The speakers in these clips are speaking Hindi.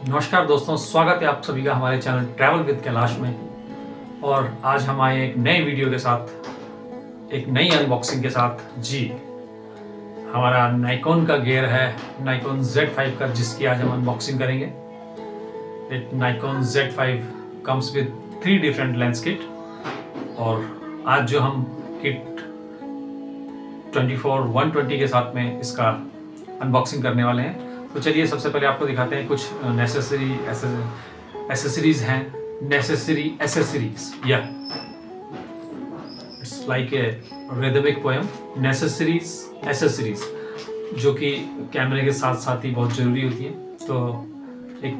नमस्कार दोस्तों, स्वागत है आप सभी का हमारे चैनल ट्रैवल विद कैलाश में। और आज हम आए एक नए वीडियो के साथ, एक नई अनबॉक्सिंग के साथ। जी, हमारा नाइकोन का गियर है, नाइकोन Z5 का, जिसकी आज हम अनबॉक्सिंग करेंगे। नाइकोन Z5 comes with 3 different lens kit. और आज जो हम किट 24-120 के साथ में इसका अनबॉक्सिंग करने वाले हैं, तो चलिए सबसे पहले आपको दिखाते हैं कुछ नेसेसरी एसेसरीज हैं। नेसेसरी एसेसरीज, या it's like a rhythmic poem. Necessaries accessories जो कि कैमरे के साथ साथ ही बहुत ज़रूरी होती है। तो एक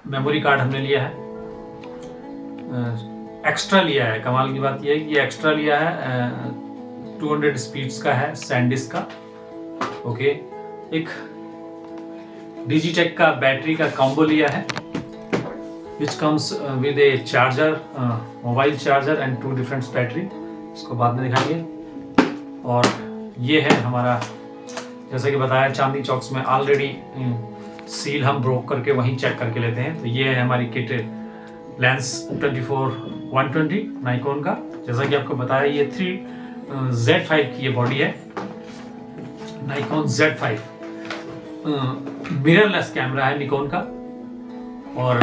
मेमोरी कार्ड हमने लिया है, एक्स्ट्रा लिया है। कमाल की बात यह है कि एक्स्ट्रा लिया है, 200 स्पीड्स का है, सैंडिस्क का। ओके, एक डिजिटेक का बैटरी का कॉम्बो लिया है, which comes with A charger, mobile charger and 2 different battery. इसको बाद में दिखाएंगे। और ये है हमारा, जैसे कि बताया, चांदनी चौक्स में ऑलरेडी सील हम ब्रोक करके वहीं चेक करके लेते हैं। तो ये है हमारी किट लेंस 24-120 नाइकोन का। जैसा कि आपको बताया, ये 3Z5 की ये बॉडी है, नाइकोन Z5। मिररलेस कैमरा है निकॉन का। और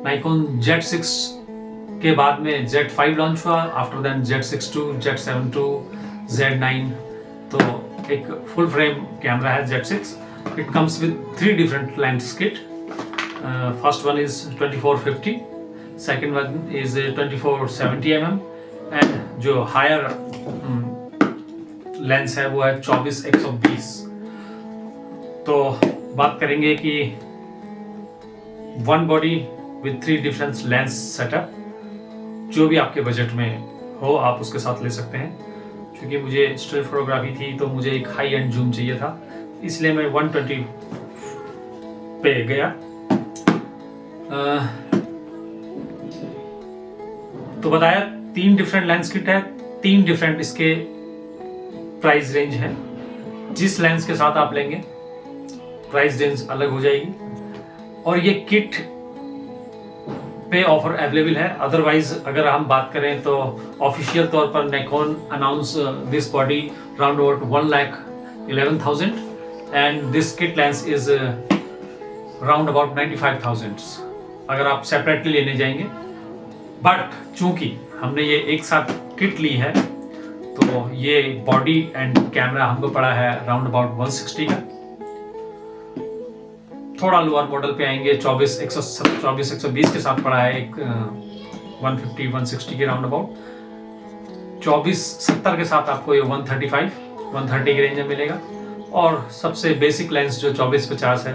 नाइकोन Z6 के बाद में Z5 लॉन्च हुआ, after that Z6 II, Z7 II, Z9। तो एक फुल फ्रेम कैमरा है Z6। It comes with 3 different lens kit. First one is 2450, second one is 2470 mm, and जो हायर लेंस है वो है 24-120। तो बात करेंगे कि 1 body with 3 different lens setup. जो भी आपके बजट में हो आप उसके साथ ले सकते हैं। क्योंकि मुझे स्टिल फोटोग्राफी थी तो मुझे एक हाई एंड जूम चाहिए था, इसलिए मैं 120 पे गया। तो बताया 3 डिफरेंट लेंस किट है, 3 डिफरेंट इसके प्राइस रेंज है। जिस लेंस के साथ आप लेंगे प्राइस रेंज अलग हो जाएगी। और ये किट पे ऑफर अवेलेबल है। अदरवाइज अगर हम बात करें तो ऑफिशियल तौर पर Nikon announce this body round about 1,11,000 and this kit lens is round about 95,000 अगर आप सेपरेटली लेने जाएंगे। बट चूंकि हमने ये एक साथ किट ली है, तो ये बॉडी एंड कैमरा हमको पड़ा है राउंड अबाउट 160 का। थोड़ा लोअर मॉडल पे आएंगे, 24-120 के साथ पड़ा है एक 150-160 के राउंड अबाउट। 24-70 के साथ आपको ये 135-130 के रेंज में मिलेगा। और सबसे बेसिक लेंस जो 24-50 है,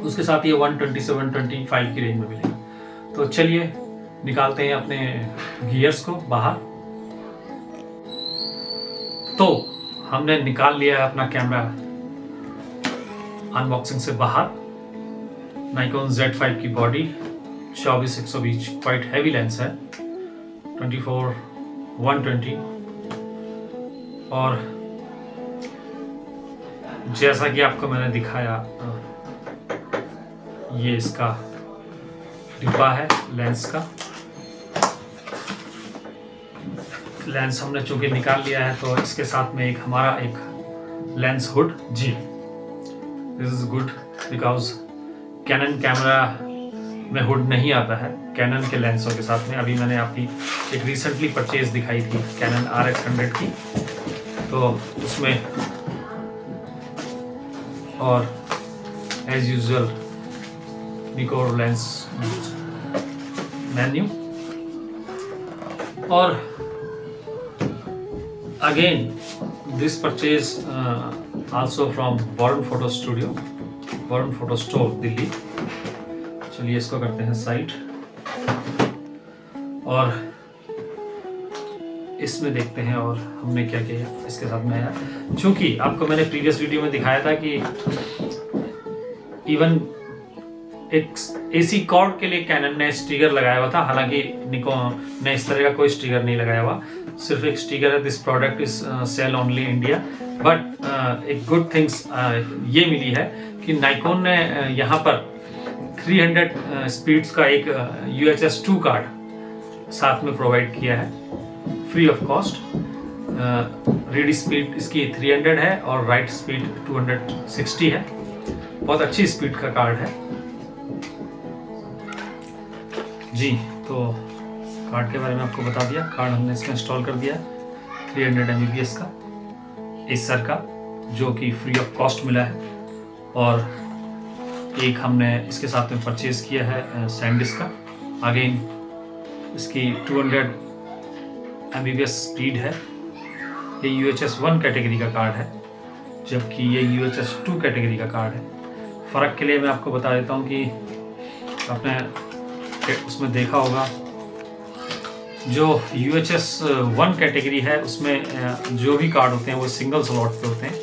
उसके साथ ये 127-125 की रेंज में मिलेगा। तो चलिए निकालते हैं अपने गियर्स को बाहर। तो हमने निकाल लिया है अपना कैमरा अनबॉक्सिंग से बाहर। नाइकोन Z5 की बॉडी 24-120 क्वाइट हैवी लेंस है, 24-120। और जैसा कि आपको मैंने दिखाया, ये इसका डिब्बा है लेंस का। लेंस हमने चूंकि निकाल लिया है, तो इसके साथ में हमारा एक लेंस हुड। जी, this is good because Canon camera में हुड नहीं आता है कैनन के लेंसों के साथ में। अभी मैंने आपकी एक रिसेंटली परचेज दिखाई थी कैनन RX100 की, तो उसमें और as usual Nikon lens menu. और again this purchase also from Warren Photo Studio, Warren Photo Store, Delhi. चलिए इसको करते हैं साइड। और इसमें देखते हैं और हमने क्या किया इसके साथ में आया। चूंकि आपको मैंने प्रीवियस वीडियो में दिखाया था कि इवन एक AC कॉर्ड के लिए कैनन ने स्टिकर लगाया हुआ था, हालांकि निकॉन ने इस तरह का कोई स्टिकर नहीं लगाया हुआ। सिर्फ एक स्टिकर है, this product is sell only India. But एक गुड थिंग्स ये मिली है कि नाइकोन ने यहाँ पर 300 स्पीड्स का एक UHS 2 कार्ड साथ में प्रोवाइड किया है free of cost. Read speed इसकी 300 है और राइट स्पीड 260 है। बहुत अच्छी स्पीड का कार्ड है जी। तो कार्ड के बारे में आपको बता दिया। कार्ड हमने इसमें इंस्टॉल कर दिया 300 MBPS का एसर का, जो कि फ्री ऑफ कॉस्ट मिला है। और एक हमने इसके साथ में परचेज किया है सैंडिस्क का। अगेन इसकी 200 MBPS स्पीड है। ये UHS 1 कैटेगरी का कार्ड है, जबकि ये UHS 2 कैटेगरी का कार्ड है। फ़र्क के लिए मैं आपको बता देता हूँ कि आपने उसमें देखा होगा, जो UHS 1 कैटेगरी है उसमें जो भी कार्ड होते हैं वो सिंगल स्लॉट पे होते हैं,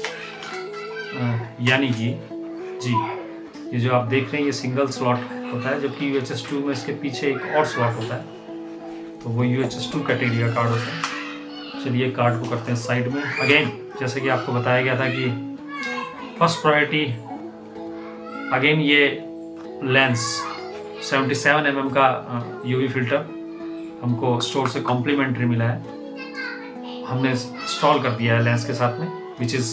यानी कि जी ये जो आप देख रहे हैं ये सिंगल स्लॉट होता है, जबकि UHS 2 में इसके पीछे एक और स्लॉट होता है, तो वो UHS 2 कैटेगरी का कार्ड होता है। चलिए कार्ड को करते हैं साइड में। अगेन जैसे कि आपको बताया गया था कि फर्स्ट प्रायोरिटी, अगेन ये लेंस 77 mm का UV फिल्टर हमको स्टोर से कॉम्प्लीमेंट्री मिला है, हमने इंस्टॉल कर दिया है लेंस के साथ में, विच इज़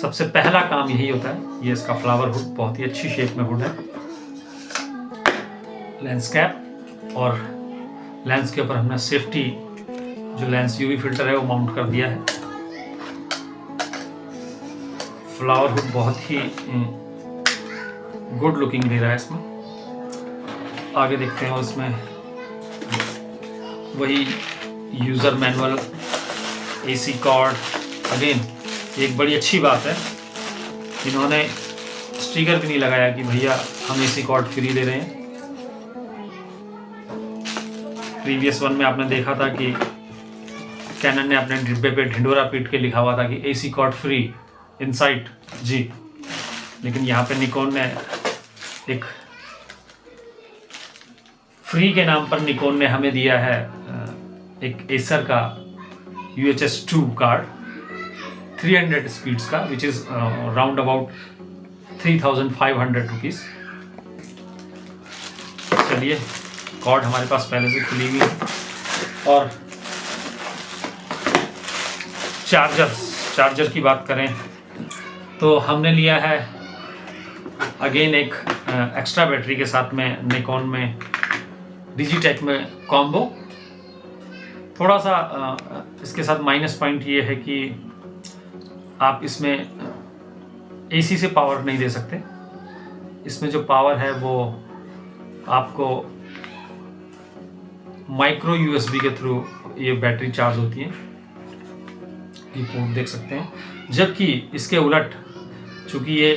सबसे पहला काम यही होता है। ये इसका फ्लावर हुड बहुत ही अच्छी शेप में हुड है, लेंस कैप, और लेंस के ऊपर हमने सेफ्टी जो लेंस UV फिल्टर है वो माउंट कर दिया है। फ्लावर हुड बहुत ही गुड लुकिंग दे रहा है इसमें। आगे देखते हैं उसमें वही user manual, AC cord. Again एक बड़ी अच्छी बात है, इन्होंने स्टिकर भी नहीं लगाया कि भैया हम AC कॉर्ड फ्री दे रहे हैं। प्रीवियस वन में आपने देखा था कि कैनन ने अपने डिब्बे पे ढिंडोरा पीट के लिखा हुआ था कि AC कॉर्ड फ्री इनसाइट जी, लेकिन यहाँ पे निकॉन ने एक फ्री के नाम पर निकॉन ने हमें दिया है एक एसर का UHS 2 कार्ड 300 स्पीड्स का, which is round about 3500 rupees. चलिए कॉर्ड हमारे पास पहले से खुली हुई है। और चार्जर की बात करें तो हमने लिया है अगेन एक एक्स्ट्रा बैटरी के साथ में निकॉन में डिजिटेक में कॉम्बो। थोड़ा सा इसके साथ माइनस पॉइंट ये है कि आप इसमें AC से पावर नहीं दे सकते। इसमें जो पावर है वो आपको माइक्रो USB के थ्रू ये बैटरी चार्ज होती है, ये पोर्ट देख सकते हैं। जबकि इसके उलट चूँकि ये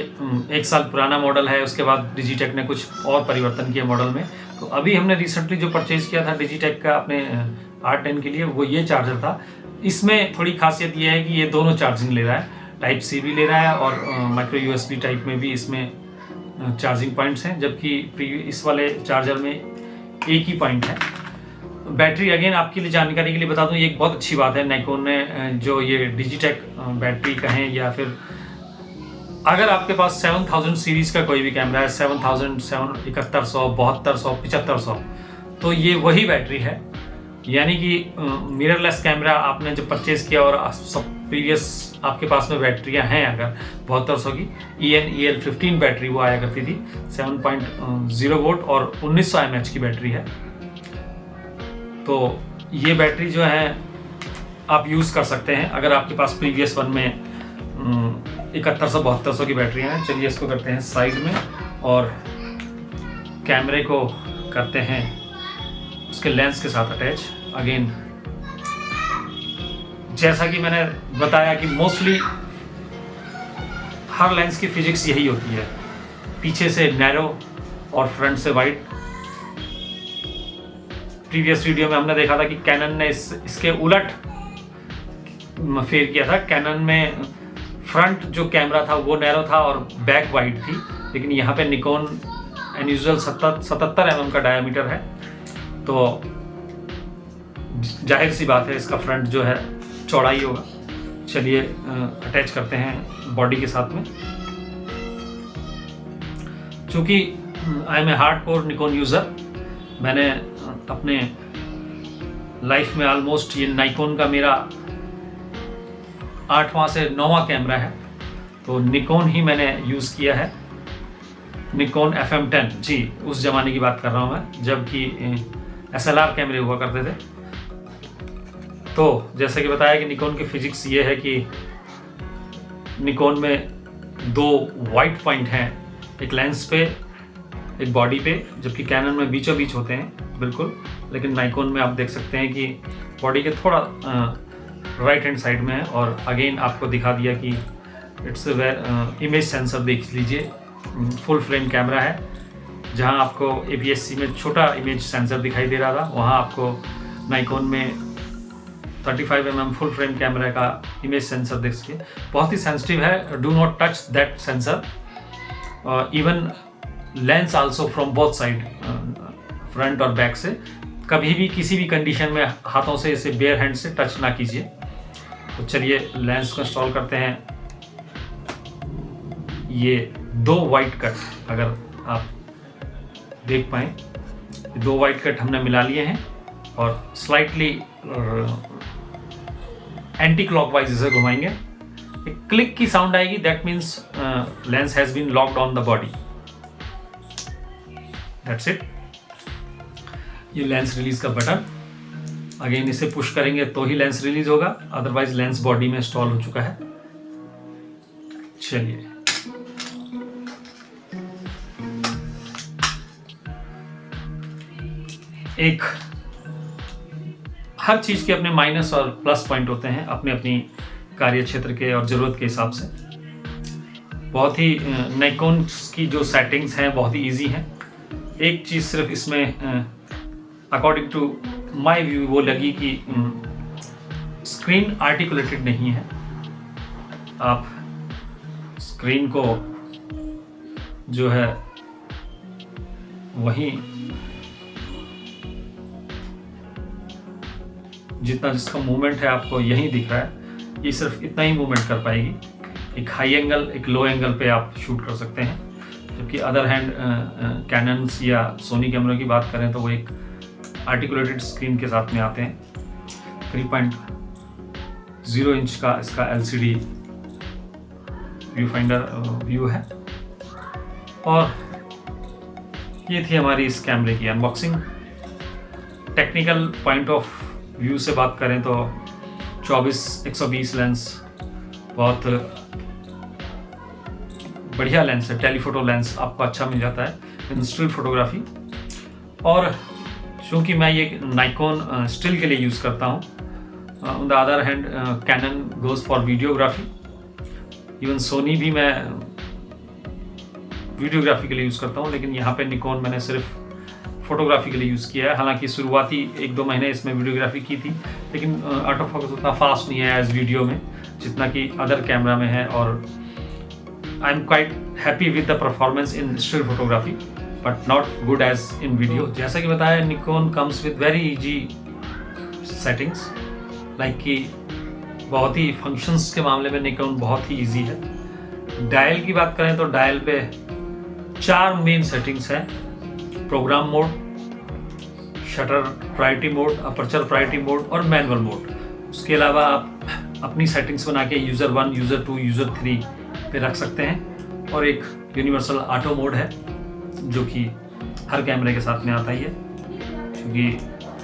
1 साल पुराना मॉडल है, उसके बाद डिजिटेक ने कुछ और परिवर्तन किया मॉडल में। तो अभी हमने रिसेंटली जो परचेज़ किया था डिजिटेक का अपने R10 के लिए, वो ये चार्जर था। इसमें थोड़ी खासियत ये है कि ये दोनों चार्जिंग ले रहा है, टाइप C भी ले रहा है और माइक्रो USB टाइप में भी इसमें चार्जिंग पॉइंट्स हैं, जबकि इस वाले चार्जर में एक ही पॉइंट है। बैटरी अगेन आपके लिए जानकारी के लिए बता दूं, ये एक बहुत अच्छी बात है निकॉन ने जो ये डिजिटेक बैटरी कहें या फिर अगर आपके पास 7000 सीरीज़ का कोई भी कैमरा है, 7000, 7100, 7200, 7500, तो ये वही बैटरी है। यानी कि मिररलेस कैमरा आपने जब परचेज़ किया और सब प्रीवियस आपके पास में बैटरियां हैं अगर 7200 की EN-EL15 बैटरी वो आया करती थी, 7.0 वोल्ट और 1900 mAh की बैटरी है। तो ये बैटरी जो है आप यूज़ कर सकते हैं अगर आपके पास प्रीवियस वन में 7100-7200 की बैटरियाँ हैं। चलिए इसको करते हैं साइड में और कैमरे को करते हैं उसके लेंस के साथ अटैच। अगेन जैसा कि मैंने बताया कि मोस्टली हर लेंस की फिजिक्स यही होती है, पीछे से नैरो और फ्रंट से वाइड। प्रीवियस वीडियो में हमने देखा था कि कैनन ने इसके उलट फेर किया था। कैनन में फ्रंट जो कैमरा था वो नैरो था और बैक वाइड थी, लेकिन यहाँ पे निकॉन अनयूजुअल 77 mm का डायमीटर है, तो जाहिर सी बात है इसका फ्रंट जो है चौड़ा ही होगा। चलिए अटैच करते हैं बॉडी के साथ में। चूँकि I am a hardcore Nikon user. मैंने अपने लाइफ में ऑलमोस्ट ये निकॉन का मेरा 8वां से 9वां कैमरा है, तो निकॉन ही मैंने यूज़ किया है। निकॉन FM10, जी उस ज़माने की बात कर रहा हूँ मैं, जबकि SLR कैमरे हुआ करते थे। तो जैसे कि बताया कि निकॉन की फिजिक्स ये है कि निकॉन में 2 वाइट पॉइंट हैं, एक लेंस पे एक बॉडी पे, जबकि कैनन में बीचों बीच होते हैं बिल्कुल, लेकिन निकॉन में आप देख सकते हैं कि बॉडी के थोड़ा राइट हैंड साइड में है। और अगेन आपको दिखा दिया कि इट्स इमेज सेंसर देख लीजिए, फुल फ्रेम कैमरा है। जहां आपको APS-C में छोटा इमेज सेंसर दिखाई दे रहा था, वहां आपको निकॉन में 35mm फुल फ्रेम कैमरा का इमेज सेंसर देख सके। बहुत ही सेंसिटिव है, do not touch that sensor. Even lens also from both side, front और बैक से, कभी भी किसी भी कंडीशन में हाथों से इसे बेयर हैंड से टच ना कीजिए। तो चलिए लेंस को इंस्टॉल करते हैं। ये 2 वाइट कट, अगर आप देख पाए, 2 वाइट कट हमने मिला लिए हैं और स्लाइटली एंटी क्लॉकवाइज इसे घुमाएंगे। एक क्लिक की साउंड आएगी, that means lens has been locked on the body. That's it. ये लेंस रिलीज का बटन, अगेन इसे पुश करेंगे तो ही लेंस रिलीज होगा, अदरवाइज लेंस बॉडी में इंस्टॉल हो चुका है। चलिए एक हर चीज के अपने माइनस और प्लस पॉइंट होते हैं, अपने अपनी कार्य क्षेत्र के और जरूरत के हिसाब से। बहुत ही निकॉन की जो सेटिंग्स हैं बहुत ही इजी हैं। एक चीज सिर्फ इसमें अकॉर्डिंग टू माय व्यू वो लगी कि स्क्रीन आर्टिकुलेटेड नहीं है। आप स्क्रीन को जो है वही जितना जिसका मूवमेंट है आपको यही दिख रहा है, ये सिर्फ इतना ही मूवमेंट कर पाएगी। एक हाई एंगल, एक लो एंगल पे आप शूट कर सकते हैं। जबकि अदर हैंड कैनन्स या सोनी कैमरों की बात करें तो वो एक आर्टिकुलेटेड स्क्रीन के साथ में आते हैं। 3.0 इंच का इसका LCD व्यू फाइंडर व्यू है। और ये थी हमारी इस कैमरे की unboxing. Technical point of view से बात करें तो 24-120 लेंस बहुत बढ़िया लेंस है। टेलीफोटो लेंस आपको अच्छा मिल जाता है इन स्टिल फोटोग्राफी। और चूँकि मैं ये निकॉन स्टिल के लिए यूज़ करता हूँ, on the other hand Canon goes for videography. Even Sony भी मैं वीडियोग्राफी के लिए यूज़ करता हूँ, लेकिन यहाँ पे निकॉन मैंने सिर्फ फोटोग्राफी के लिए यूज़ किया है। हालांकि शुरुआती 1-2 महीने इसमें वीडियोग्राफी की थी, लेकिन ऑटो फोकस उतना फास्ट नहीं है एज वीडियो में जितना कि अदर कैमरा में है। और I am quite happy with the performance in still photography, but not good as in video. जैसा कि बताया, Nikon comes with very easy settings, like कि बहुत ही फंक्शंस के मामले में निकॉन बहुत ही इजी है। डायल की बात करें तो डायल पे 4 मेन सेटिंग्स हैं: program mode, shutter priority mode, aperture priority mode और मैनुअल मोड। उसके अलावा आप अपनी सेटिंग्स बना के यूज़र 1, यूज़र 2, यूज़र 3 पे रख सकते हैं। और एक यूनिवर्सल ऑटो मोड है जो कि हर कैमरे के साथ में आता ही है, क्योंकि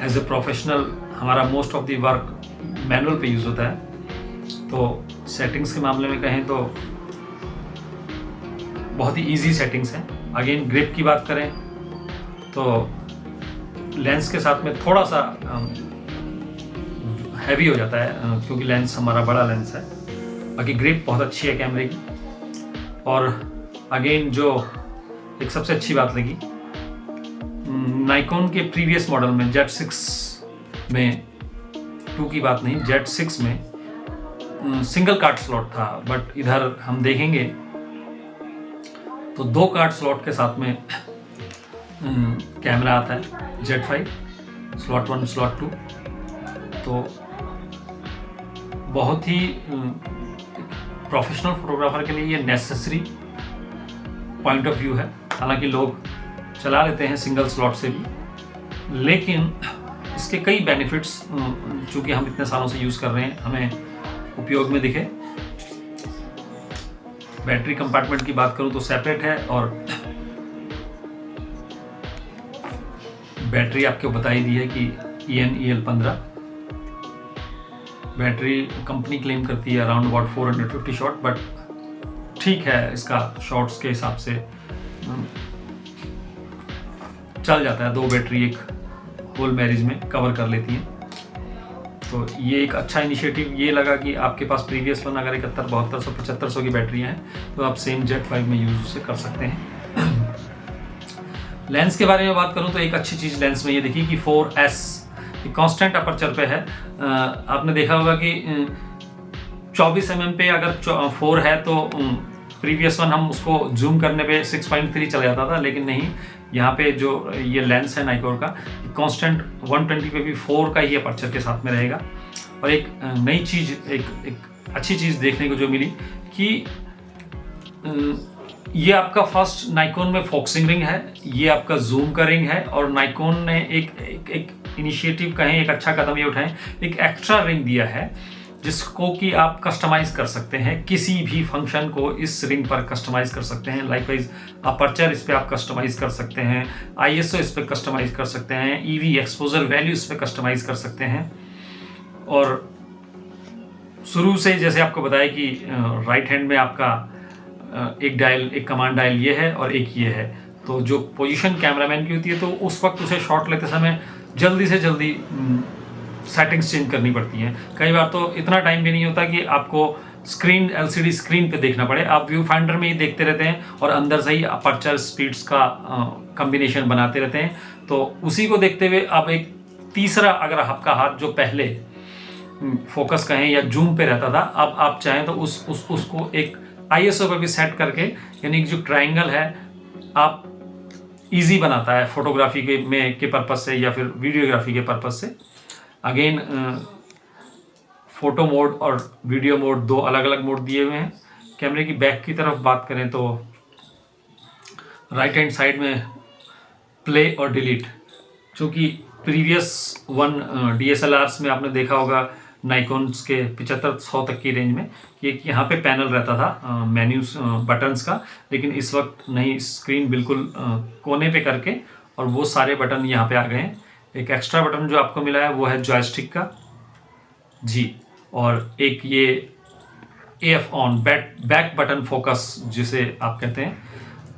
एज ए प्रोफेशनल हमारा most of the work manual पे यूज़ होता है। तो सेटिंग्स के मामले में कहें तो बहुत ही इजी सेटिंग्स हैं। अगेन ग्रिप की बात करें तो लेंस के साथ में थोड़ा सा हैवी हो जाता है, क्योंकि लेंस हमारा बड़ा लेंस है। बाकी ग्रिप बहुत अच्छी है कैमरे की। और अगेन जो एक सबसे अच्छी बात लगी, निकॉन के प्रीवियस मॉडल में Z6 में, 2 की बात नहीं, Z6 में सिंगल कार्ड स्लॉट था, बट इधर हम देखेंगे तो 2 कार्ड स्लॉट के साथ में कैमरा आता है। Z5 स्लॉट 1, स्लॉट 2, तो बहुत ही प्रोफेशनल फोटोग्राफर के लिए ये नेसेसरी पॉइंट ऑफ व्यू है। हालांकि लोग चला लेते हैं सिंगल स्लॉट से भी, लेकिन इसके कई बेनिफिट्स चूँकि हम इतने सालों से यूज़ कर रहे हैं हमें उपयोग में दिखे। बैटरी कंपार्टमेंट की बात करूं तो सेपरेट है, और बैटरी आपको बताई दी है कि EN-EL15 बैटरी कंपनी क्लेम करती है अराउंड अबाउट 450 शॉट, बट ठीक है, इसका शॉट्स के हिसाब से चल जाता है। 2 बैटरी एक होल मैरिज में कवर कर लेती हैं, तो ये एक अच्छा इनिशिएटिव ये लगा कि आपके पास प्रीवियस वन अगर 71, 7200, 7500 की बैटरियाँ हैं तो आप सेम Z5 में यूज उसे कर सकते हैं। लेंस के बारे में बात करूं तो एक अच्छी चीज़ लेंस में ये देखिए कि 4S कांस्टेंट अपर्चर पे है। आपने देखा होगा कि 24 mm पे अगर 4 है तो प्रीवियस वन हम उसको जूम करने पे 6.3 चला जाता था, लेकिन नहीं, यहाँ पे जो ये लेंस है नाइकोर का कांस्टेंट 120 पे भी 4 का ही अपर्चर के साथ में रहेगा। और एक नई चीज़, एक अच्छी चीज़ देखने को जो मिली कि ये आपका फर्स्ट नाइकोन में फोकसिंग रिंग है, ये आपका जूम का रिंग है, और नाइकोन ने एक इनिशिएटिव कहें, एक अच्छा कदम ये उठाएं, एक एक्स्ट्रा रिंग दिया है जिसको कि आप कस्टमाइज कर सकते हैं, किसी भी फंक्शन को इस रिंग पर कस्टमाइज कर सकते हैं। लाइकवाइज अपर्चर इस पे आप कस्टमाइज कर सकते हैं, ISO इस पे कस्टमाइज कर सकते हैं, EV एक्सपोजर वैल्यू इस पे कस्टमाइज कर सकते हैं। और शुरू से जैसे आपको बताया कि राइट हैंड में आपका एक डायल, एक कमांड डायल ये है और एक ये है, तो जो पोजीशन कैमरामैन की होती है तो उस वक्त उसे शॉट लेते समय जल्दी से जल्दी सेटिंग्स चेंज करनी पड़ती हैं। कई बार तो इतना टाइम भी नहीं होता कि आपको स्क्रीन, LCD स्क्रीन पे देखना पड़े, आप व्यू फाइंडर में ही देखते रहते हैं और अंदर से ही अपर्चर स्पीड्स का कॉम्बिनेशन बनाते रहते हैं। तो उसी को देखते हुए अब एक तीसरा, अगर आपका हाथ जो पहले फोकस कहें या जूम पे रहता था, अब आप चाहें तो उसको एक ISO पे भी सेट करके, यानी जो ट्रायंगल है आप इजी बनाता है फोटोग्राफी के पर्पस से या फिर वीडियोग्राफी के पर्पस से। अगेन फोटो मोड और वीडियो मोड, 2 अलग अलग मोड दिए हुए हैं। कैमरे की बैक की तरफ बात करें तो राइट हैंड साइड में प्ले और डिलीट, चूँकि प्रीवियस वन DSLRs में आपने देखा होगा नाइकोन्स के 7500 तक की रेंज में एक यहाँ पे पैनल रहता था मेन्यूज बटन्स का, लेकिन इस वक्त नहीं, स्क्रीन बिल्कुल कोने पे करके और वो सारे बटन यहाँ पे आ गए हैं। एक एक्स्ट्रा बटन जो आपको मिला है वो है जॉयस्टिक का जी, और एक ये AF on back button focus जिसे आप कहते हैं,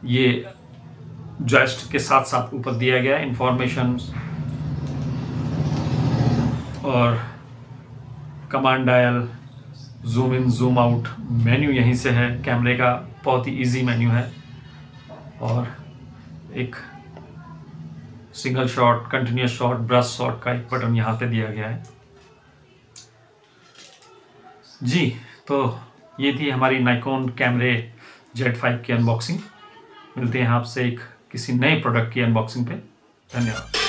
ये जॉयस्टिक के साथ साथ ऊपर दिया गया है। इंफॉर्मेशन और command dial, zoom in zoom out menu यहीं से है। कैमरे का बहुत ही इजी मेन्यू है, और एक single shot, continuous shot, brush shot का एक बटन यहाँ पे दिया गया है जी। तो ये थी हमारी नाइकोन कैमरे Z5 की अनबॉक्सिंग। मिलते हैं आपसे एक किसी नए प्रोडक्ट की अनबॉक्सिंग पे। धन्यवाद।